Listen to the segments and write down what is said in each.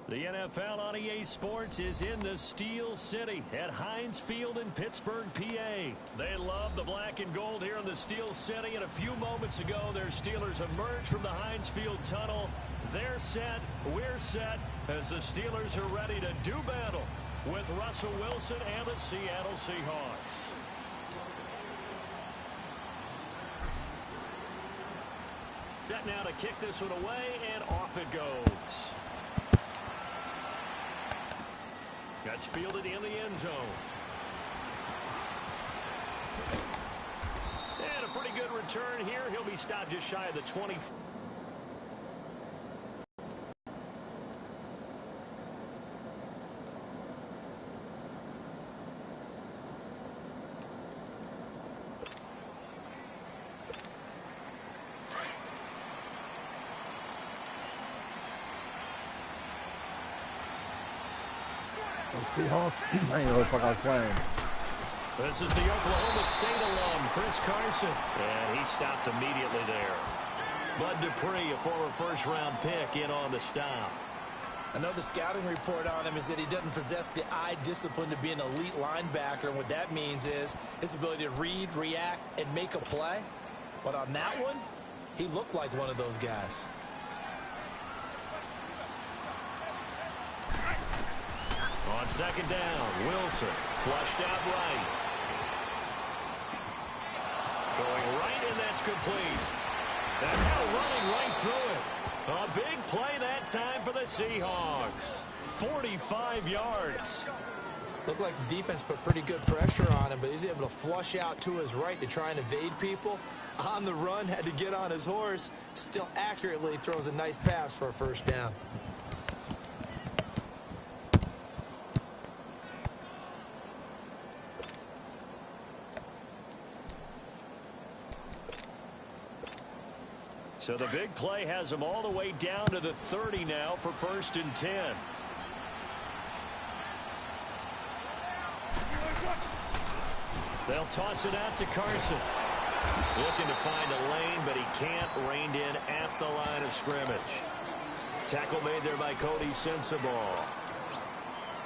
The NFL on EA Sports is in the Steel City at Heinz Field in Pittsburgh, PA. They love the black and gold here in the Steel City, and a few moments ago, their Steelers emerged from the Heinz Field tunnel. They're set, we're set, as the Steelers are ready to do battle with Russell Wilson and the Seattle Seahawks. Set now to kick this one away, and off it goes. That's fielded in the end zone. And a pretty good return here. He'll be stopped just shy of the 20. Seahawks, I ain't know what the fuck I was playing. This is the Oklahoma State alum, Chris Carson. And he stopped immediately there. Bud Dupree, a former first-round pick, in on the stop. Another scouting report on him is that he doesn't possess the eye discipline to be an elite linebacker. And what that means is his ability to read, react, and make a play. But on that one, he looked like one of those guys. On second down, Wilson flushed out right. Throwing right, and that's complete. And now running right through it. A big play that time for the Seahawks. 45 yards. Looked like the defense put pretty good pressure on him, but he's able to flush out to his right to try and evade people. On the run, had to get on his horse. Still accurately throws a nice pass for a first down. So the big play has them all the way down to the 30 now for 1st and 10. They'll toss it out to Carson. Looking to find a lane, but he can't. Reined in at the line of scrimmage. Tackle made there by Cody Sensabaugh.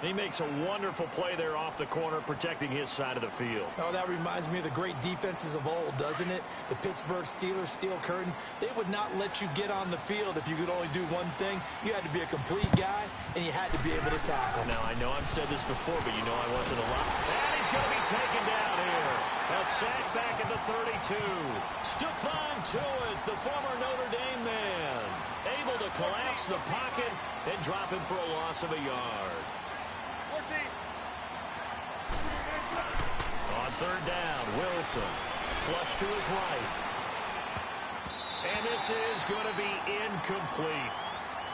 He makes a wonderful play there off the corner, protecting his side of the field. Oh, that reminds me of the great defenses of old, doesn't it? The Pittsburgh Steelers, steel curtain. They would not let you get on the field if you could only do one thing. You had to be a complete guy, and you had to be able to tackle. Now, I know I've said this before, but you know I wasn't a lot. And he's going to be taken down here. A sack back at the 32. Stephon Tuitt, the former Notre Dame man, able to collapse the pocket and drop him for a loss of a yard. On third down, Wilson flush to his right. And this is going to be incomplete.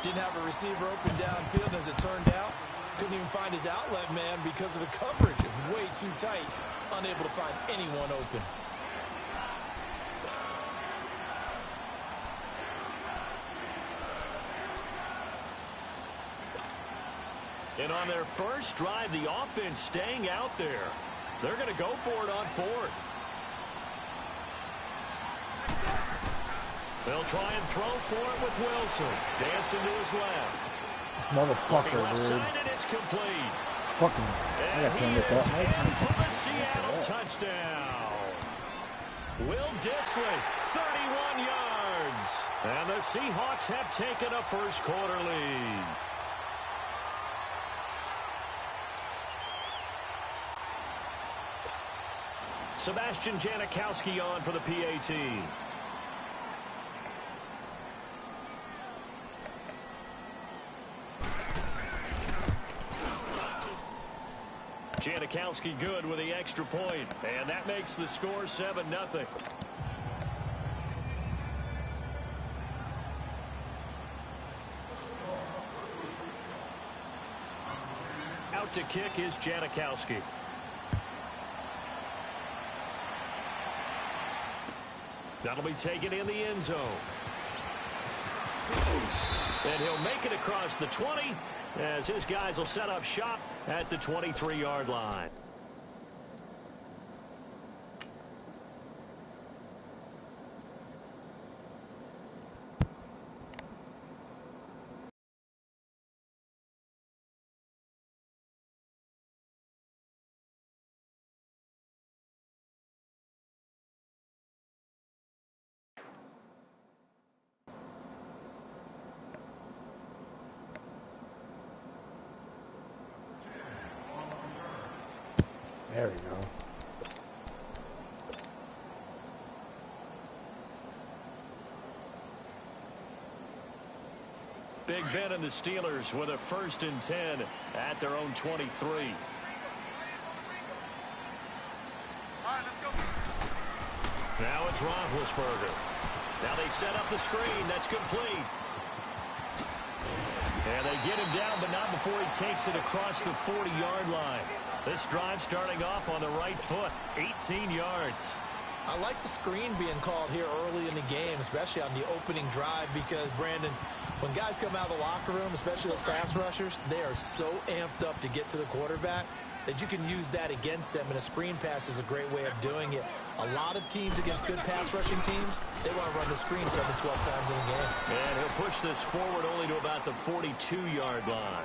Didn't have a receiver open downfield, and as it turned out, couldn't even find his outlet man because of the coverage. It was way too tight, unable to find anyone open. And on their first drive, the offense staying out there. They're going to go for it on 4th. They'll try and throw for it with Wilson. Dancing to his left. This motherfucker, dude. Side, and it's complete. Fucking, I gotta turn this up. For a Seattle touchdown. Will Dissly, 31 yards. And the Seahawks have taken a first quarter lead. Sebastian Janikowski on for the PAT. Janikowski good with the extra point, and that makes the score 7-0. Out to kick is Janikowski. That'll be taken in the end zone. And he'll make it across the 20 as his guys will set up shop at the 23-yard line. There we go. Big Ben and the Steelers with a 1st and 10 at their own 23. Now it's Roethlisberger. Now they set up the screen. That's complete. And they get him down, but not before he takes it across the 40-yard line. This drive starting off on the right foot, 18 yards. I like the screen being called here early in the game, especially on the opening drive, because, Brandon, when guys come out of the locker room, especially those pass rushers, they are so amped up to get to the quarterback that you can use that against them, and a screen pass is a great way of doing it. A lot of teams against good pass rushing teams, they want to run the screen 10 to 12 times in a game. And he'll push this forward only to about the 42-yard line.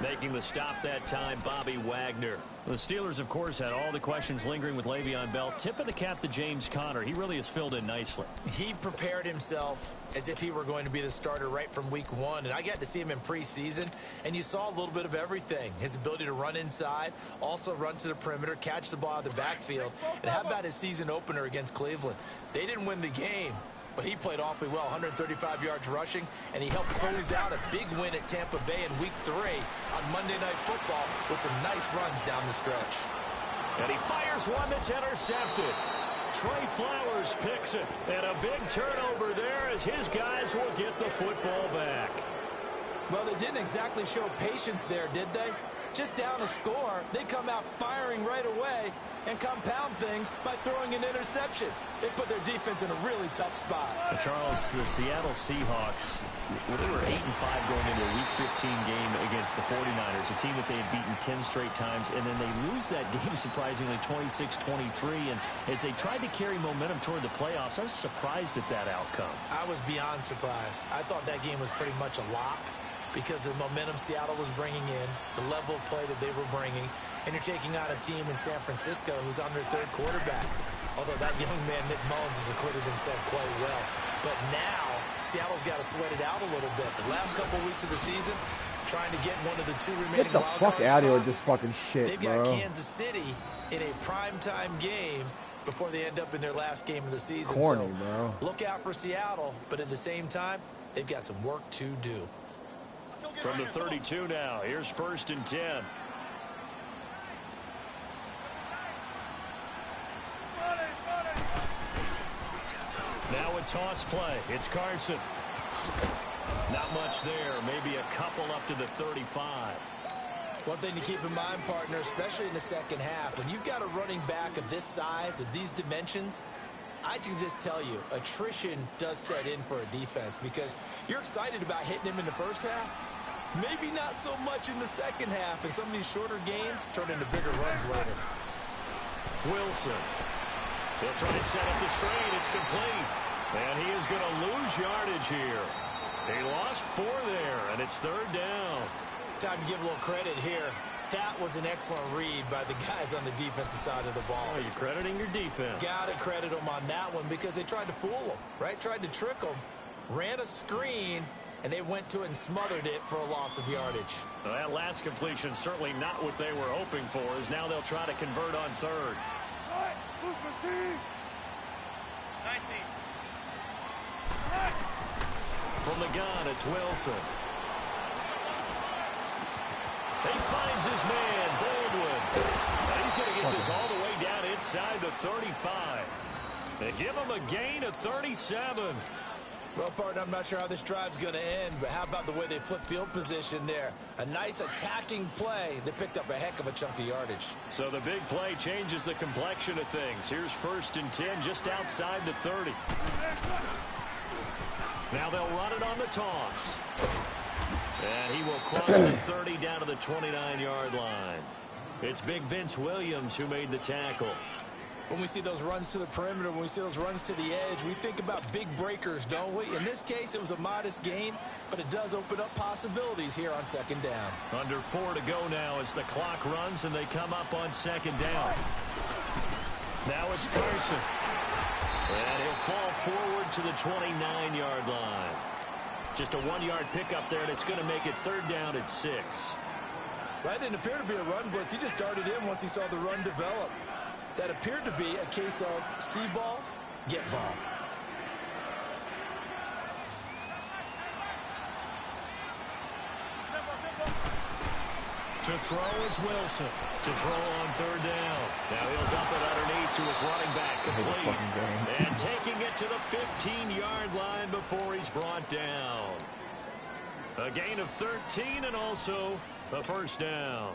Making the stop that time, Bobby Wagner. The Steelers, of course, had all the questions lingering with Le'Veon Bell. Tip of the cap to James Conner. He really has filled in nicely. He prepared himself as if he were going to be the starter right from week 1. And I got to see him in preseason, and you saw a little bit of everything. His ability to run inside, also run to the perimeter, catch the ball out of the backfield. And how about his season opener against Cleveland? They didn't win the game, but he played awfully well, 135 yards rushing, and he helped close out a big win at Tampa Bay in Week 3 on Monday Night Football with some nice runs down the stretch. And he fires one that's intercepted. Trey Flowers picks it, and a big turnover there as his guys will get the football back. Well, they didn't exactly show patience there, did they? Just down a score, they come out firing right away and compound things by throwing an interception. They put their defense in a really tough spot. Charles, the Seattle Seahawks, they were 8-5 going into a Week 15 game against the 49ers, a team that they had beaten 10 straight times, and then they lose that game surprisingly 26-23, and as they tried to carry momentum toward the playoffs, I was surprised at that outcome. I was beyond surprised. I thought that game was pretty much a lock because of the momentum Seattle was bringing in, the level of play that they were bringing, and you're taking out a team in San Francisco who's on their 3rd quarterback. Although that young man, Nick Mullins, has acquitted himself quite well. But now, Seattle's got to sweat it out a little bit. The last couple weeks of the season, trying to get one of the 2 remaining wild card spots. Get the fuck out of here with this fucking shit, They've got Kansas City in a primetime game before they end up in their last game of the season. Corny, so bro. Look out for Seattle, but at the same time, they've got some work to do. From the 32 now, here's 1st and 10. Now a toss play. It's Carson. Not much there. Maybe a couple up to the 35. One thing to keep in mind, partner, especially in the second half, when you've got a running back of this size, of these dimensions, I can just tell you, attrition does set in for a defense because you're excited about hitting him in the first half. Maybe not so much in the second half, and some of these shorter gains turn into bigger runs later. Wilson. He'll try and set up the screen. It's complete. And he is going to lose yardage here. He lost 4 there, and it's 3rd down. Time to give a little credit here. That was an excellent read by the guys on the defensive side of the ball. Oh, you're crediting your defense. Got to credit them on that one because they tried to fool them, right? Tried to trick them. Ran a screen, and they went to it and smothered it for a loss of yardage. Well, that last completion certainly not what they were hoping for, as now they'll try to convert on 3rd. 19. From the gun, it's Wilson. He finds his man, Baldwin. And he's going to get this all the way down inside the 35. They give him a gain of 37. Well, partner, I'm not sure how this drive's going to end, but how about the way they flip field position there? A nice attacking play. They picked up a heck of a chunk of yardage. So the big play changes the complexion of things. Here's 1st and 10 just outside the 30. Now they'll run it on the toss. And he will cross the 30 down to the 29-yard line. It's Big Vince Williams who made the tackle. When we see those runs to the perimeter, when we see those runs to the edge, we think about big breakers, don't we? In this case, it was a modest gain, but it does open up possibilities here on 2nd down. Under 4 to go now as the clock runs and they come up on 2nd down. Now it's Carson. And he'll fall forward to the 29-yard line. Just a 1-yard pickup there, and it's going to make it 3rd down at 6. That didn't appear to be a run blitz. He just darted in once he saw the run develop. That appeared to be a case of see ball, get ball. To throw is Wilson. To throw on third down. Now he'll dump it underneath to his running back, complete. And taking it to the 15-yard line before he's brought down. A gain of 13 and also a first down.